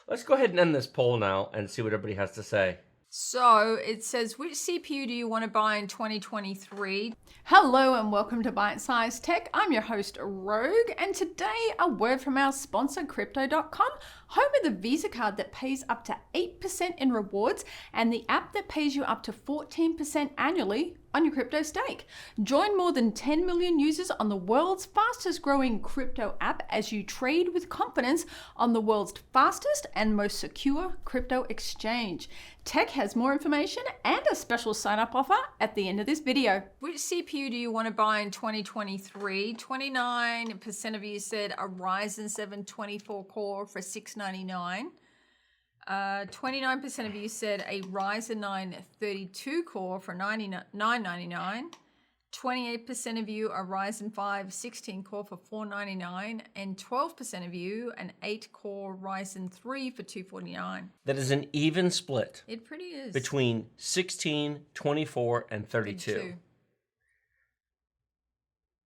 Let's go ahead and end this poll now and see what everybody has to say. So it says, which CPU do you want to buy in 2023? Hello and welcome to Byte Size Tech. I'm your host Rogue, and today a word from our sponsor Crypto.com, home of the Visa card that pays up to 8% in rewards and the app that pays you up to 14% annually on your crypto stake. Join more than 10 million users on the world's fastest growing crypto app as you trade with confidence on the world's fastest and most secure crypto exchange. Tech has more information and a special sign-up offer at the end of this video. Which CPU do you want to buy in 2023? 29% of you said a Ryzen 7 24 core for $699. 29% of you said a Ryzen 9 32 core for $999. 28% of you a Ryzen 5 16 core for $499, and 12% of you an 8-core Ryzen 3 for $249. That is an even split. It pretty is. Between 16, 24, and 32.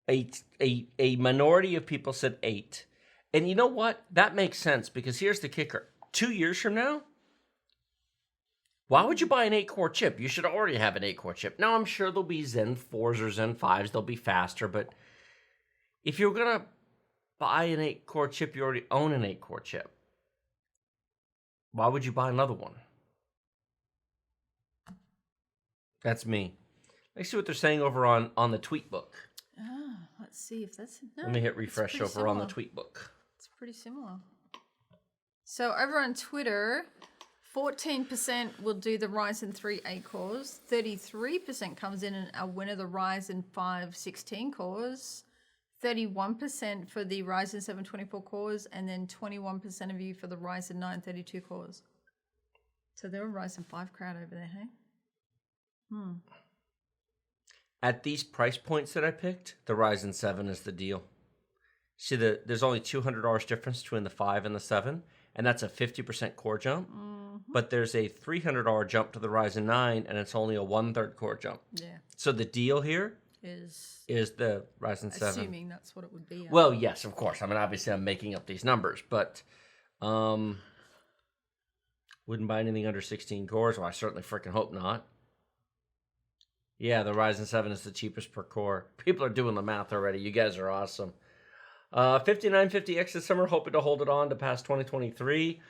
A minority of people said 8. And you know what? That makes sense, because here's the kicker. 2 years from now, why would you buy an 8-core chip? You should already have an 8-core chip. Now, I'm sure there'll be Zen 4s or Zen 5s. They'll be faster. But if you're going to buy an 8-core chip, you already own an 8-core chip. Why would you buy another one? That's me. Let's see what they're saying over on the tweet book. Oh, let's see if that's... No, Let me hit refresh over similar. on the tweet book. It's pretty similar. So over on Twitter, 14% will do the Ryzen 3 8 cores, 33% comes in and a winner the Ryzen 5 16 cores, 31% for the Ryzen 7 24 cores, and then 21% of you for the Ryzen 9 32 cores. So they're a Ryzen 5 crowd over there, hey? At these price points that I picked, the Ryzen 7 is the deal. See, there's only $200 difference between the 5 and the 7, and that's a 50% core jump. But there's a $300 jump to the Ryzen 9, and it's only a 1/3 core jump. Yeah. So the deal here Is the Ryzen 7. assuming that's what it would be. Well, yes, of course. I mean, obviously, I'm making up these numbers, but wouldn't buy anything under 16 cores. Well, I certainly freaking hope not. Yeah, the Ryzen 7 is the cheapest per core. People are doing the math already. You guys are awesome. 5950X this summer, hoping to hold it on to past 2023.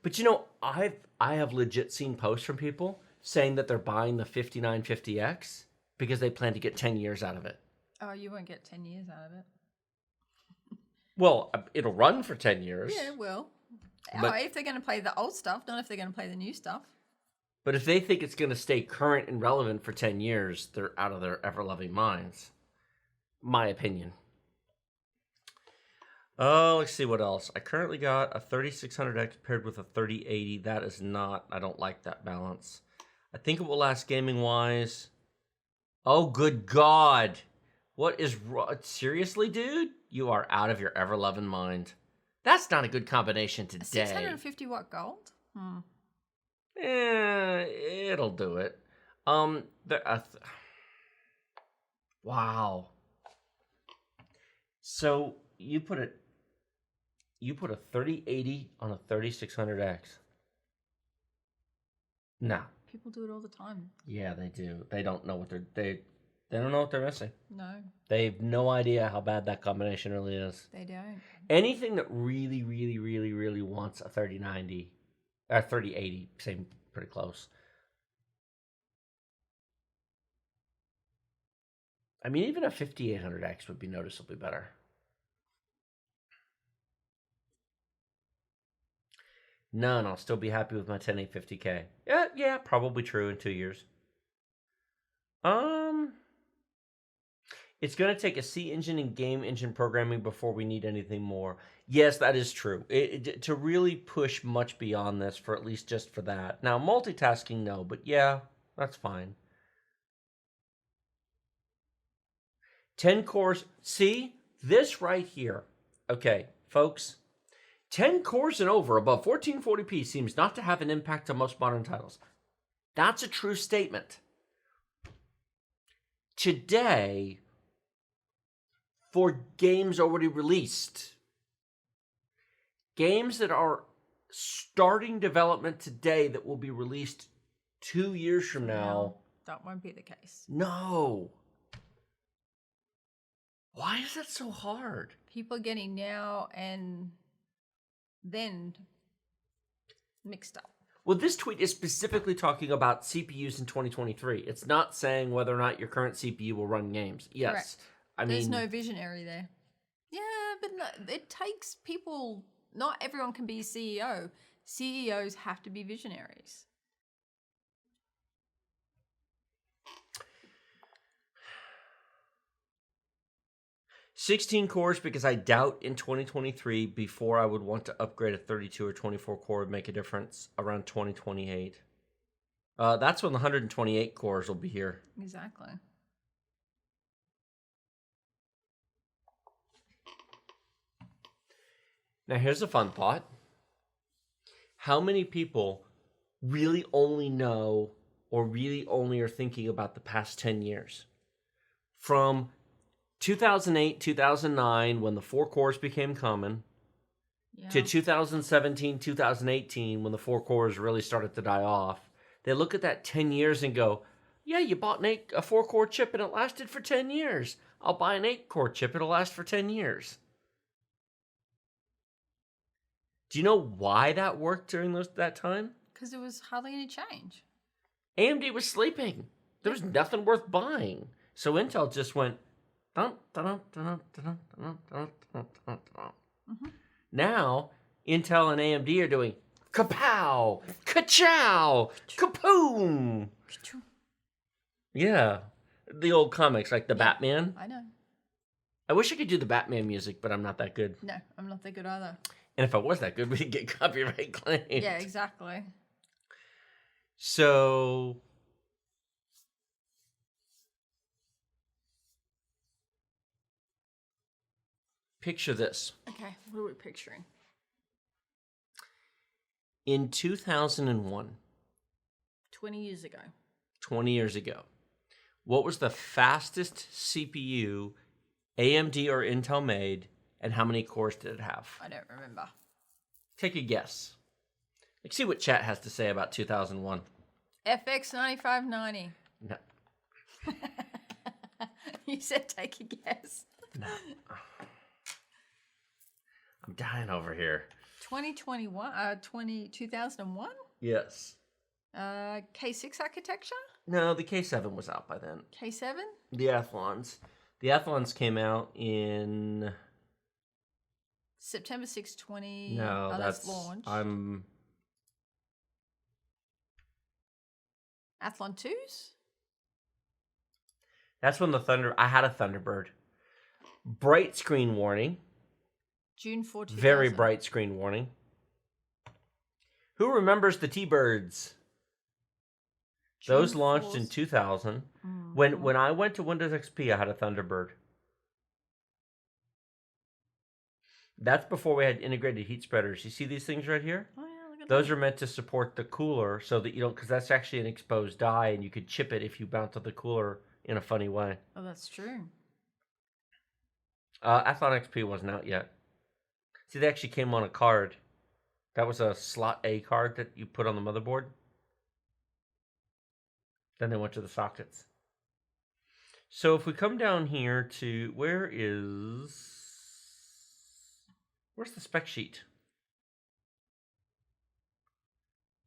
But you know, I have legit seen posts from people saying that they're buying the 5950X because they plan to get 10 years out of it. Oh, you won't get 10 years out of it. Well, it'll run for 10 years. Yeah, it will. But, if they're going to play the old stuff, not if they're going to play the new stuff. But if they think it's going to stay current and relevant for 10 years, they're out of their ever-loving minds. My opinion. Oh, let's see what else. I currently got a 3600X paired with a 3080. That is not, I don't like that balance. I think it will last gaming-wise. Oh, good God. What is wrong? Seriously, dude? You are out of your ever-loving mind. That's not a good combination today. 650 watt gold? It'll do it. Wow. So you put a 3080 on a 3600X. No. People do it all the time. Yeah, they do. They don't know what they don't know what they're missing. No. They have no idea how bad that combination really is. They don't. Anything that really, really, really, really wants a 3090 or 3080, same, pretty close. I mean, even a 5800X would be noticeably better. No, and I'll still be happy with my 10850K. Yeah, probably true in 2 years. It's going to take a C engine and game engine programming before we need anything more. Yes, that is true. To really push much beyond this, for at least just for that. Now, multitasking, no, but yeah, that's fine. 10 cores. See, this right here. Okay, folks. 10 cores and over above 1440p seems not to have an impact on most modern titles. That's a true statement. Today, for games already released, games that are starting development today that will be released 2 years from now. That won't be the case. No. Why is that so hard? People are getting now and then mixed up. Well, this tweet is specifically talking about CPUs in 2023. It's not saying whether or not your current CPU will run games. Yes. Correct. I There's mean, no visionary there. Yeah, but no, it takes people. Not everyone can be a CEO. CEOs have to be visionaries. 16 cores because I doubt in 2023 before I would want to upgrade a 32 or 24 core would make a difference around 2028. That's when the 128 cores will be here. Exactly. Now here's a fun thought. How many people really only know or really only are thinking about the past 10 years? From 2008, 2009, when the 4 cores became common, to 2017, 2018, when the 4 cores really started to die off, they look at that 10 years and go, yeah, you bought a 4-core chip and it lasted for 10 years. I'll buy an 8-core chip, it'll last for 10 years. Do you know why that worked during that time? Because there was hardly any change. AMD was sleeping. There was nothing worth buying. So Intel just went, Now, Intel and AMD are doing kapow, ka-chow, kapoom. Yeah, the old comics like the Batman. I know. I wish I could do the Batman music, but I'm not that good. No, I'm not that good either. And if I was that good, we'd get copyright claims. Yeah, exactly. So picture this. Okay, what are we picturing? In 2001, 20 years ago. 20 years ago, what was the fastest CPU AMD or Intel made, and how many cores did it have? I don't remember. Take a guess. Let's see what chat has to say about 2001. FX 9590. No. You said take a guess. No. I'm dying over here. 2001? Yes. K6 architecture? No, the K7 was out by then. K7? The Athlons. The Athlons came out in... September 6, 20. No, that's launch. I'm... Athlon 2s? That's when I had a Thunderbird. Bright screen warning. June 4, 2000. Very bright screen warning. Who remembers the T-Birds? Those launched in 2000. Mm-hmm. When I went to Windows XP, I had a Thunderbird. That's before we had integrated heat spreaders. You see these things right here? Oh, yeah, look at Those are meant to support the cooler so that you don't, because that's actually an exposed die and you could chip it if you mounted the cooler in a funny way. Oh, that's true. Athlon XP wasn't out yet. See, they actually came on a card. That was a slot A card that you put on the motherboard. Then they went to the sockets. So if we come down here to, where's the spec sheet?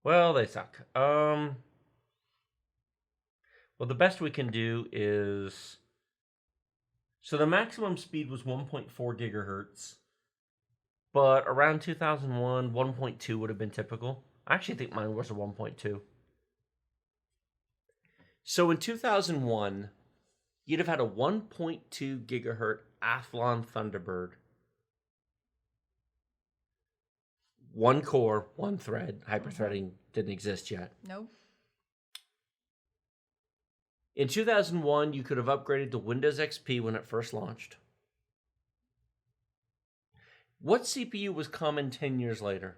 Well, they suck. Well, the best we can do is, so the maximum speed was 1.4 gigahertz. But around 2001, 1.2 would have been typical. I actually think mine was a 1.2. So in 2001, you'd have had a 1.2 gigahertz Athlon Thunderbird. 1 core, 1 thread. Hyperthreading didn't exist yet. Nope. In 2001, you could have upgraded to Windows XP when it first launched. What CPU was common 10 years later?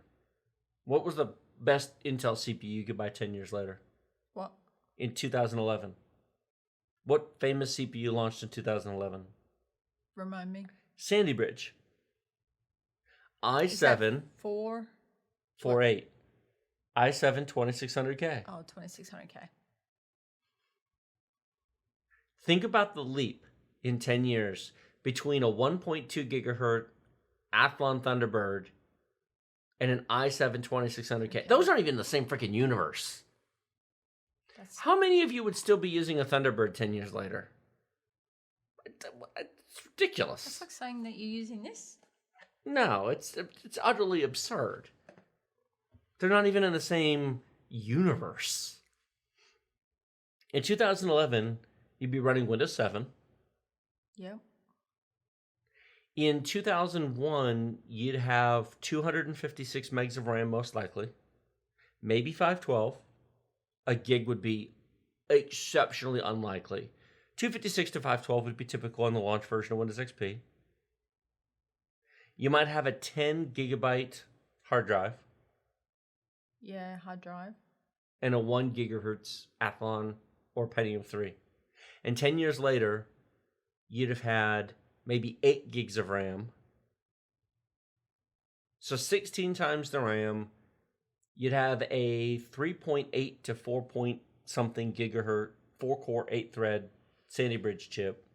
What was the best Intel CPU you could buy 10 years later? What? In 2011. What famous CPU launched in 2011? Remind me. Sandy Bridge. i7. 4? 4.8. i7 2600K. Oh, 2600K. Think about the leap in 10 years between a 1.2 gigahertz Athlon Thunderbird and an i7 2600K. Okay. Those aren't even the same freaking universe. That's How many of you would still be using a Thunderbird 10 years later? It's ridiculous. that's like saying that you're using this. No, it's utterly absurd. They're not even in the same universe. In 2011, you'd be running Windows 7. Yep. In 2001, you'd have 256 megs of RAM, most likely. Maybe 512. A gig would be exceptionally unlikely. 256 to 512 would be typical on the launch version of Windows XP. You might have a 10 gigabyte hard drive Yeah, hard drive. and a 1 gigahertz Athlon or Pentium 3. And 10 years later, you'd have had maybe 8 gigs of RAM. So 16 times the RAM. You'd have a 3.8 to 4 point something gigahertz, 4-core, 8-thread Sandy Bridge chip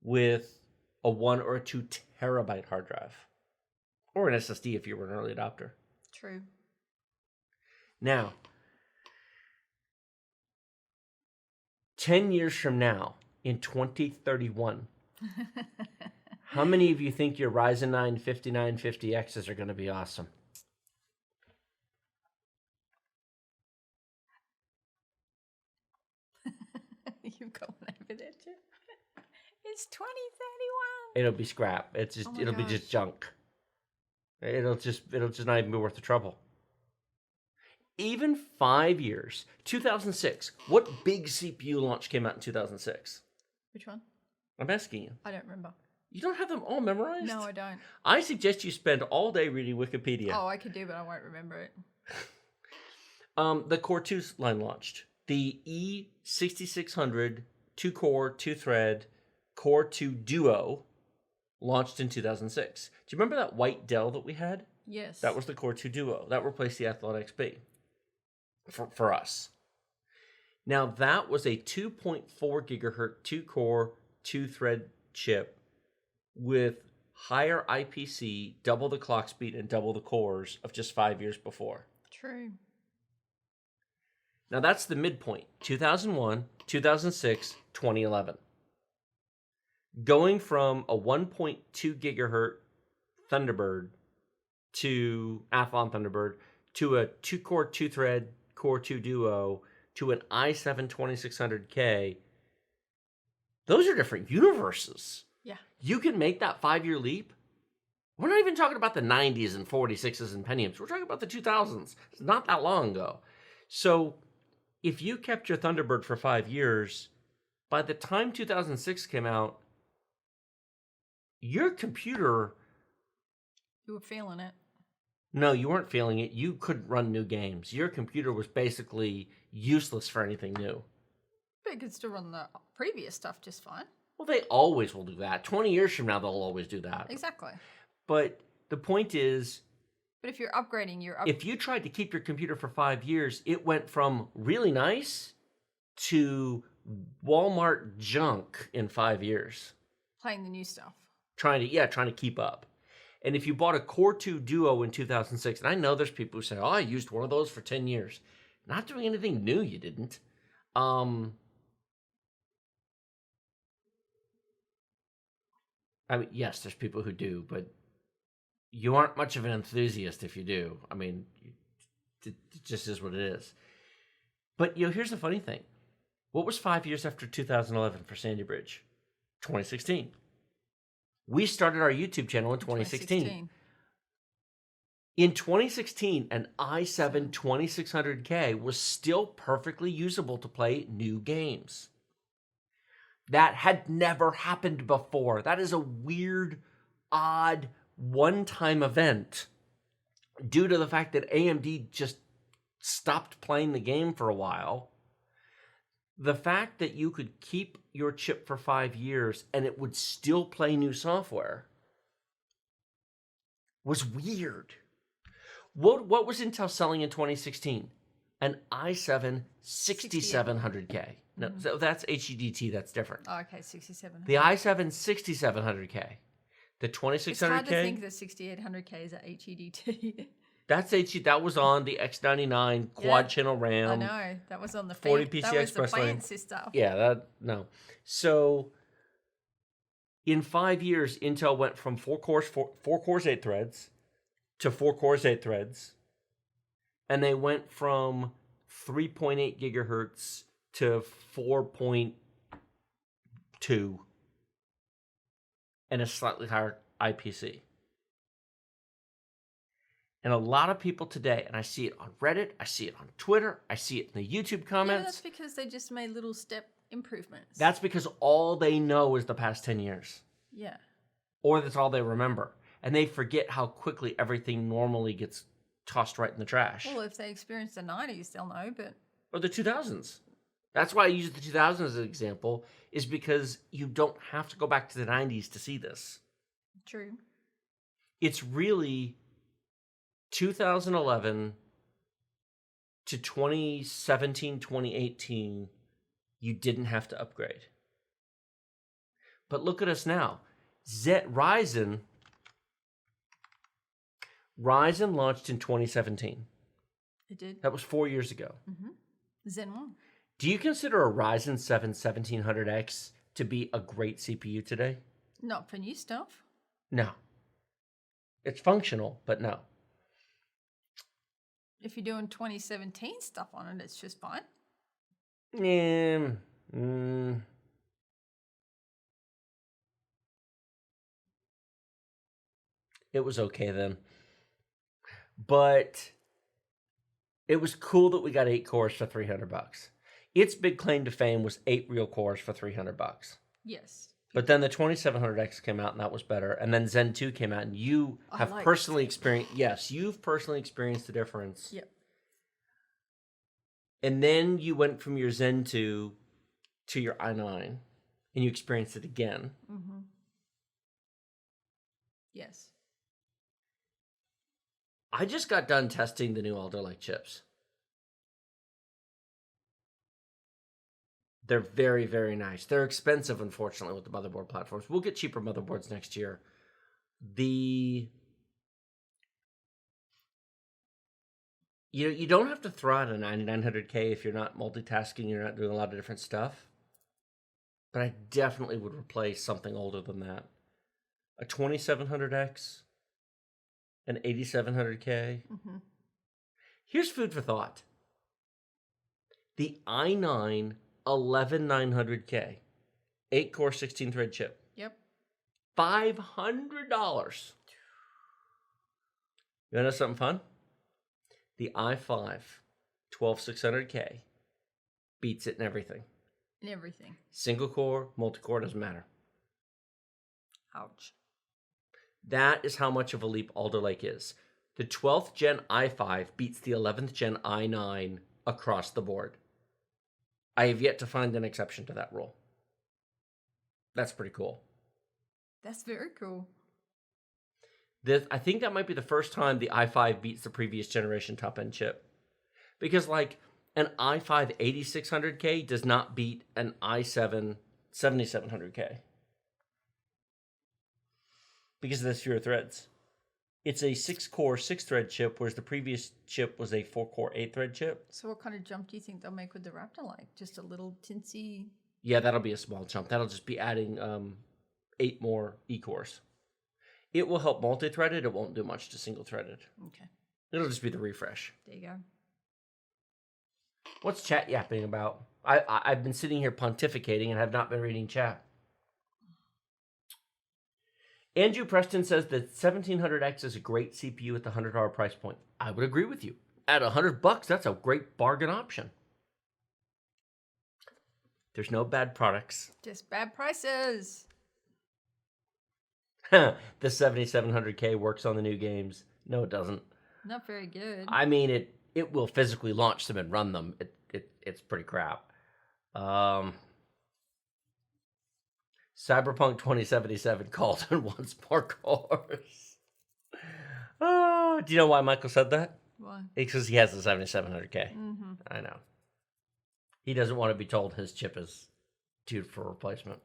with a 1 or a 2 terabyte hard drive. Or an SSD if you were an early adopter. True. Now, 10 years from now, in 2031, how many of you think your Ryzen 9 5950Xs are going to be awesome? You've got one over there too. It's 2031. It'll be scrap. It's just Oh my it'll be gosh. just junk. It'll just not even be worth the trouble. Even 5 years, 2006. What big CPU launch came out in 2006? Which one? I'm asking you. I don't remember. You don't have them all memorized? No, I don't. I suggest you spend all day reading Wikipedia. Oh, I could do, but I won't remember it. The Core 2 line launched. The E6600 2-core, 2-thread Core 2 Duo launched in 2006. Do you remember that white Dell that we had? Yes. That was the Core 2 Duo. That replaced the Athlon XP for us. Now, that was a 2.4 gigahertz 2-core, 2-thread chip with higher IPC, double the clock speed, and double the cores of just 5 years before. True. Now, that's the midpoint, 2001, 2006, 2011. Going from a 1.2 gigahertz Thunderbird to Athlon Thunderbird to a 2-core, 2-thread Core 2 Duo to an i7 2600K, those are different universes. Yeah. You can make that 5-year leap. We're not even talking about the 90s and 46s and Pentiums. We're talking about the 2000s. It's not that long ago. So if you kept your Thunderbird for 5 years, by the time 2006 came out, your computer... You were feeling it. No, you weren't feeling it. You couldn't run new games. Your computer was basically useless for anything new. But you could still run the previous stuff just fine. Well, they always will do that. 20 years from now, they'll always do that. Exactly. But the point is, But if you're upgrading, if you tried to keep your computer for 5 years, it went from really nice to Walmart junk in 5 years. playing the new stuff. Trying to keep up. And if you bought a Core 2 Duo in 2006, and I know there's people who say, oh, I used one of those for 10 years. Not doing anything new, you didn't. I mean, yes, there's people who do, but you aren't much of an enthusiast if you do. I mean, it just is what it is. But, here's the funny thing. What was 5 years after 2011 for Sandy Bridge? 2016. We started our YouTube channel in 2016. In 2016, an i7 2600K was still perfectly usable to play new games. That had never happened before. That is a weird, odd, one-time event due to the fact that AMD just stopped playing the game for a while. The fact that you could keep your chip for 5 years and it would still play new software was weird. What was Intel selling in 2016? An i7 6700K. No, so that's HEDT. That's different. Oh, okay, 6700. The i7 6700K. The 2600K. It's hard to think that 6800K is a HEDT. That was on the X99 quad channel RAM. I know. That was on the 40 PCI that was Express the lane. fancy stuff. Yeah, no. So in 5 years, Intel went from 4 cores, 8 threads to 4 cores, 8 threads. And they went from 3.8 gigahertz to 4.2 and a slightly higher IPC. And a lot of people today, and I see it on Reddit, I see it on Twitter, I see it in the YouTube comments. Yeah, that's because they just made little step improvements. That's because all they know is the past 10 years. Yeah. Or that's all they remember. And they forget how quickly everything normally gets tossed right in the trash. Well, if they experienced the 90s, they'll know, but... Or the 2000s. That's why I use the 2000s as an example, is because you don't have to go back to the 90s to see this. True. It's really 2011 to 2017, 2018, you didn't have to upgrade. But look at us now. Ryzen launched in 2017. It did. That was 4 years ago. Mm-hmm. Zen 1. Do you consider a Ryzen 7 1700X to be a great CPU today? Not for new stuff. No. It's functional, but no. If you're doing 2017 stuff on it, it's just fine. It was okay then. But it was cool that we got 8 cores for $300. Its big claim to fame was 8 real cores for $300. Yes. But then the 2700X came out and that was better. And then Zen 2 came out and you have personally experienced, yes, you've personally experienced the difference. Yep. And then you went from your Zen 2 to your i9 and you experienced it again. Mm-hmm. Yes. I just got done testing the new Alder Lake chips. They're very, very nice. They're expensive, unfortunately, with the motherboard platforms. We'll get cheaper motherboards next year. You don't have to throw out a 9900K if you're not multitasking, you're not doing a lot of different stuff. But I definitely would replace something older than that. A 2700X, an 8700K. Mm-hmm. Here's food for thought. The i9 11900K, 8-core, 16-thread chip. Yep. $500. You want to know something fun? The i5 12600K beats it in everything. In everything. Single core, multi-core, doesn't matter. Ouch. That is how much of a leap Alder Lake is. The 12th gen i5 beats the 11th gen i9 across the board. I have yet to find an exception to that rule. That's pretty cool. That's very cool. I think that might be the first time the i5 beats the previous generation top-end chip. Because, like, an i5 8600K does not beat an i7 7700K. Because there's fewer threads. It's a 6-core, 6-thread chip, whereas the previous chip was a 4-core, 8-thread chip. So what kind of jump do you think they'll make with the Raptor Lake? Just a little tinsy... Yeah, that'll be a small jump. That'll just be adding 8 more E-cores. It will help multi-threaded. It won't do much to single-threaded. Okay. It'll just be the refresh. There you go. What's chat yapping about? I've been sitting here pontificating and have not been reading chat. Andrew Preston says that 1700X is a great CPU at the $100 price point. I would agree with you. At $100, that's a great bargain option. There's no bad products. Just bad prices. The 7700K works on the new games. No, it doesn't. Not very good. I mean, it will physically launch them and run them. It's pretty crap. Cyberpunk 2077 called and wants more cores. Oh, do you know why Michael said that? Why? Because he has the 7700K. Mm-hmm. I know. He doesn't want to be told his chip is due for replacement.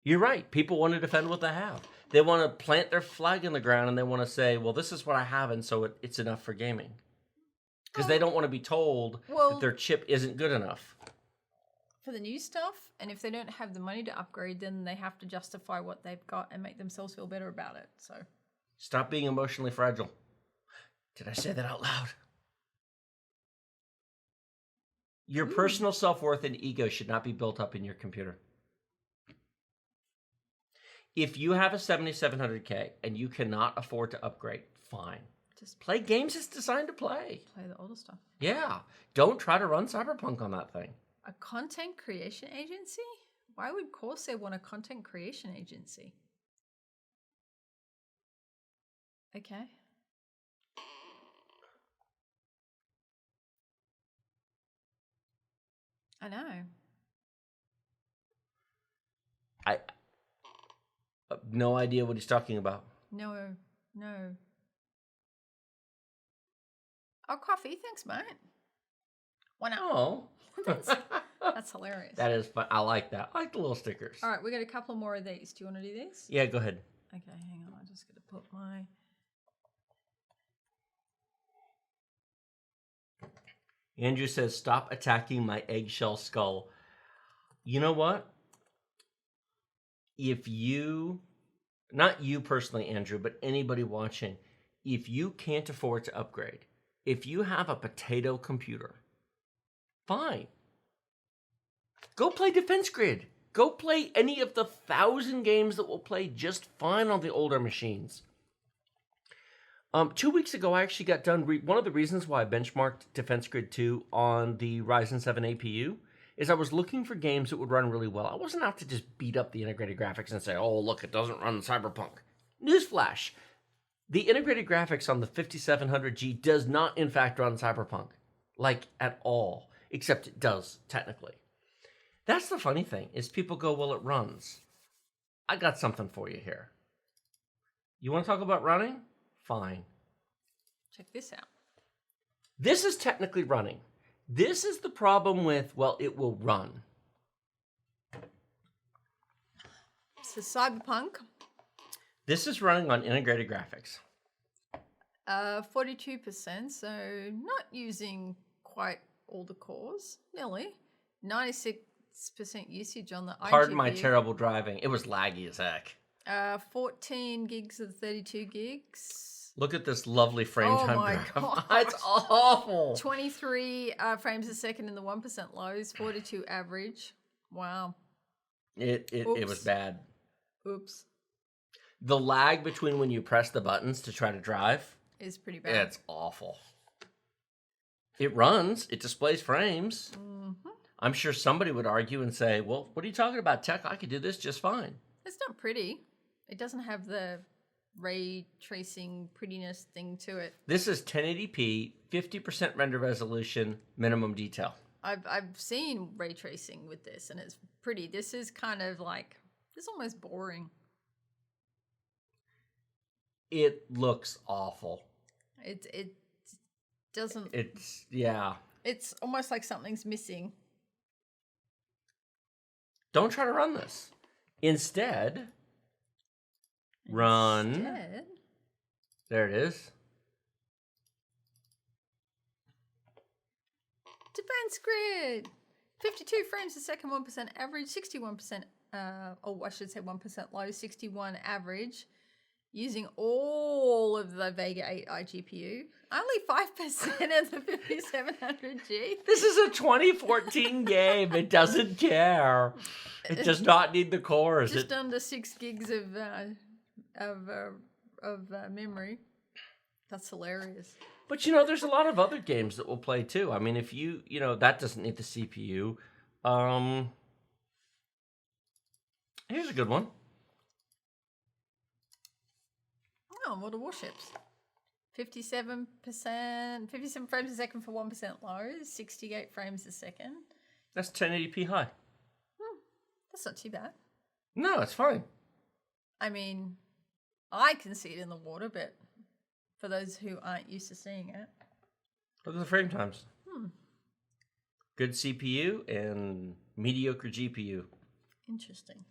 You're right. People want to defend what they have. They want to plant their flag in the ground and they want to say, well, this is what I have, and so it's enough for gaming. Because they don't want to be told that their chip isn't good enough. For the new stuff, and if they don't have the money to upgrade, then they have to justify what they've got and make themselves feel better about it. So Stop being emotionally fragile. Did I say that out loud? Your personal self-worth and ego should not be built up in your computer. If you have a 7700K and you cannot afford to upgrade, fine. Just play games it's designed to play. Play the older stuff. Yeah. Don't try to run Cyberpunk on that thing. A content creation agency? Why would Corsair want a content creation agency? Okay. I know. I have no idea what he's talking about. No. Oh, coffee. Thanks, mate. One hour. Oh. That's hilarious. That is fun. I like that. I like the little stickers. All right, we got a couple more of these. Do you want to do this? Yeah, go ahead. Okay, hang on. I'm just going to put my... Andrew says, stop attacking my eggshell skull. You know what? If you, not you personally, Andrew, but anybody watching, if you can't afford to upgrade, if you have a potato computer, fine. Go play Defense Grid. Go play any of the 1,000 games that will play just fine on the older machines. 2 weeks ago, I actually got done. One of the reasons why I benchmarked Defense Grid 2 on the Ryzen 7 APU is I was looking for games that would run really well. I wasn't out to just beat up the integrated graphics and say, oh, look, it doesn't run Cyberpunk. Newsflash. The integrated graphics on the 5700G does not, in fact, run Cyberpunk. Like, at all. Except it does, technically. That's the funny thing, is people go, well, it runs. I got something for you here. You want to talk about running? Fine. Check this out. This is technically running. This is the problem with, well, it will run. So Cyberpunk. This is running on integrated graphics. 42%, so not using quite all the cores, nearly. 96% usage on the Pardon iGPU. my terrible driving. It was laggy as heck. 14 gigs of 32 gigs. Look at this lovely frame time. Oh my God. It's awful. 23 frames a second in the 1% lows, 42 average. Wow. It was bad. Oops. The lag between when you press the buttons to try to drive is pretty bad. It's awful. It runs. It displays frames. Mm-hmm. I'm sure somebody would argue and say, well, what are you talking about, Tech? I could do this just fine. It's not pretty. It doesn't have the ray tracing prettiness thing to it. This is 1080p, 50% render resolution, minimum detail. I've seen ray tracing with this, and it's pretty. This is kind of like, it's almost boring. It looks awful. It doesn't. Yeah. It's almost like something's missing. Don't try to run this. Instead, run. There it is. Defense Grid. 52 frames a second, 1% average, 61%, or I should say 1% low, 61 average. Using all of the Vega 8 iGPU. Only 5% of the 5700G. This is a 2014 game. It doesn't care. It does not need the cores. Just under 6 gigs of memory. That's hilarious. But, there's a lot of other games that will play, too. I mean, if that doesn't need the CPU. Here's a good one. Oh, what are Warships? 57 frames a second for 1% low, 68 frames a second. That's 1080p high. That's not too bad. No, it's fine. I mean, I can see it in the water, but For those who aren't used to seeing it. Look at the frame times. Good CPU and mediocre GPU. Interesting.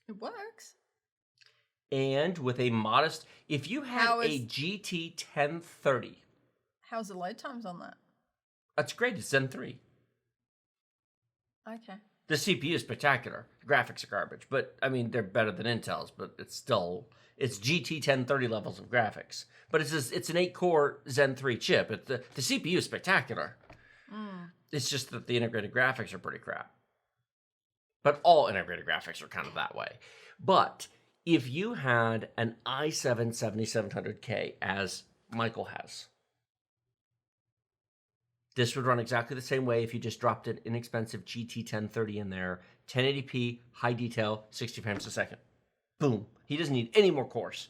It works. And with a modest, if you had a GT 1030. How's the load times on that? That's great. It's Zen 3. Okay. The CPU is spectacular. The graphics are garbage, but I mean, they're better than Intel's, but it's GT 1030 levels of graphics. But it's an 8-core Zen 3 chip. The CPU is spectacular. It's just that the integrated graphics are pretty crap. But all integrated graphics are kind of that way. But if you had an i7 7700K, as Michael has, this would run exactly the same way if you just dropped an inexpensive GT 1030 in there, 1080p, high detail, 60 frames a second. Boom. He doesn't need any more cores.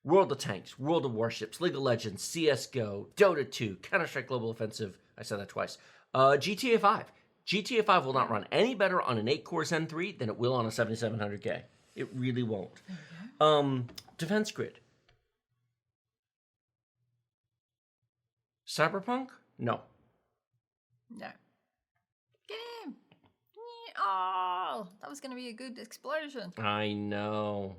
World of Tanks, World of Warships, League of Legends, CSGO, Dota 2, Counter-Strike Global Offensive. I said that twice. GTA 5. GTA 5 will not run any better on an 8-core Zen 3 than it will on a 7700K. It really won't. Defense Grid. Cyberpunk? No. No. Get him! Oh, that was going to be a good explosion. I know.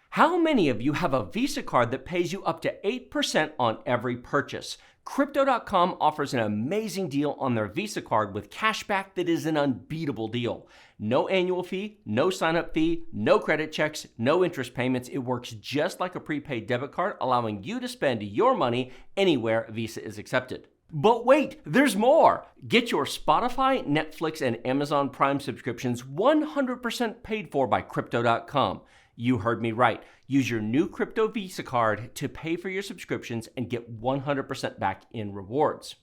How many of you have a Visa card that pays you up to 8% on every purchase? Crypto.com offers an amazing deal on their Visa card with cashback that is an unbeatable deal. No annual fee, no sign-up fee, no credit checks, no interest payments. It works just like a prepaid debit card, allowing you to spend your money anywhere Visa is accepted. But wait, there's more! Get your Spotify, Netflix, and Amazon Prime subscriptions 100% paid for by Crypto.com. You heard me right. Use your new Crypto Visa card to pay for your subscriptions and get 100% back in rewards.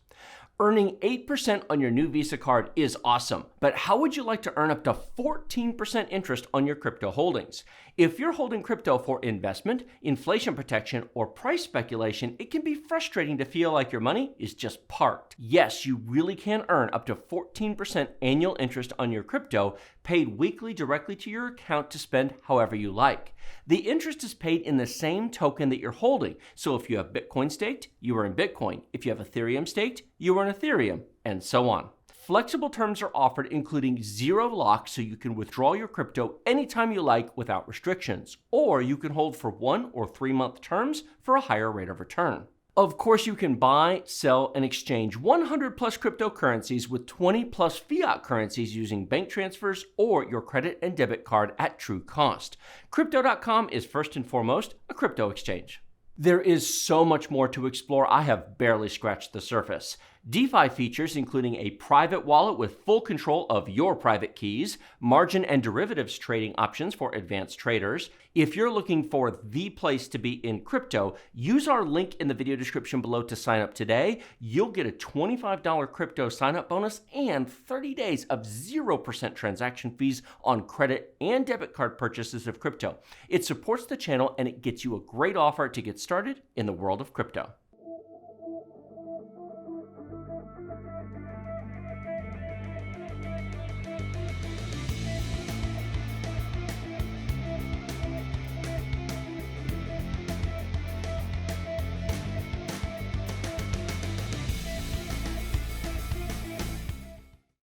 Earning 8% on your new Visa card is awesome, but how would you like to earn up to 14% interest on your crypto holdings? If you're holding crypto for investment, inflation protection, or price speculation, it can be frustrating to feel like your money is just parked. Yes, you really can earn up to 14% annual interest on your crypto, paid weekly directly to your account to spend however you like. The interest is paid in the same token that you're holding. So if you have Bitcoin staked, you earn Bitcoin. If you have Ethereum staked, you earn Ethereum, and so on. Flexible terms are offered, including zero lock, so you can withdraw your crypto anytime you like without restrictions. Or you can hold for 1 or 3 month terms for a higher rate of return. Of course, you can buy, sell, and exchange 100 plus cryptocurrencies with 20 plus fiat currencies using bank transfers or your credit and debit card at true cost. Crypto.com is first and foremost a crypto exchange. There is so much more to explore. I have barely scratched the surface. DeFi features including a private wallet with full control of your private keys, margin and derivatives trading options for advanced traders. If you're looking for the place to be in crypto, use our link in the video description below to sign up today. You'll get a $25 crypto sign-up bonus and 30 days of 0% transaction fees on credit and debit card purchases of crypto. It supports the channel and it gets you a great offer to get started in the world of crypto.